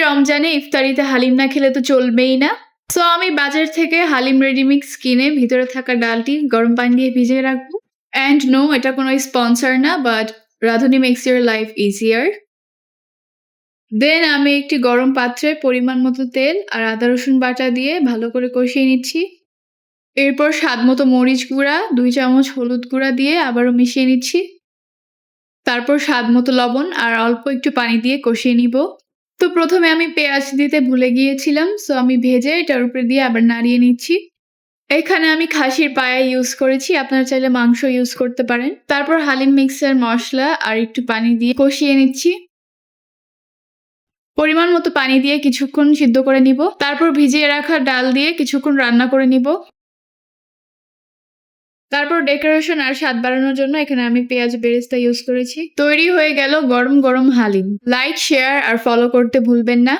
রমজানে ইফতারিতে হালিম না খেলে তো চলবেই না। সো আমি বাজার থেকে হালিম রেডিমিক্স কিনে ভিতরে থাকা ডালটি গরম পানি দিয়ে ভিজিয়ে রাখবো। অ্যান্ড নো, এটা কোনো স্পন্সর না, বাট রাঁধুনি মেক্স ইউর লাইফ ইজিয়ার। দেন আমি একটি গরম পাত্রে পরিমাণ মতো তেল আর আদা রসুন বাটা দিয়ে ভালো করে কষিয়ে নিচ্ছি। এরপর স্বাদ মতো মরিচ গুঁড়া, 2 চামচ হলুদ গুঁড়া দিয়ে আবারও মিশিয়ে নিচ্ছি। তারপর স্বাদ মতো লবণ আর অল্প একটু পানি দিয়ে কষিয়ে নিব। তো প্রথমে আমি পেঁয়াজ দিতে ভুলে গিয়েছিলাম, সো আমি ভেজে এটার উপরে দিয়ে আবার নাড়িয়ে নিচ্ছি। এখানে আমি খাসির পায়া ইউজ করেছি, আপনারা চাইলে মাংস ইউজ করতে পারেন। তারপর হালিম মিক্সের মশলা আর একটু পানি দিয়ে কষিয়ে নিচ্ছি। পরিমাণ মতো পানি দিয়ে কিছুক্ষণ সিদ্ধ করে নিব। তারপর ভিজিয়ে রাখা ডাল দিয়ে কিছুক্ষণ রান্না করে নিব। তারপর ডেকোরেশন আর স্বাদ বাড়ানোর জন্য এখানে আমি পেঁয়াজ বেরেস্তা ইউজ করেছি। তৈরি হয়ে গেল গরম গরম হালিম। লাইক, শেয়ার আর ফলো করতে ভুলবেন না।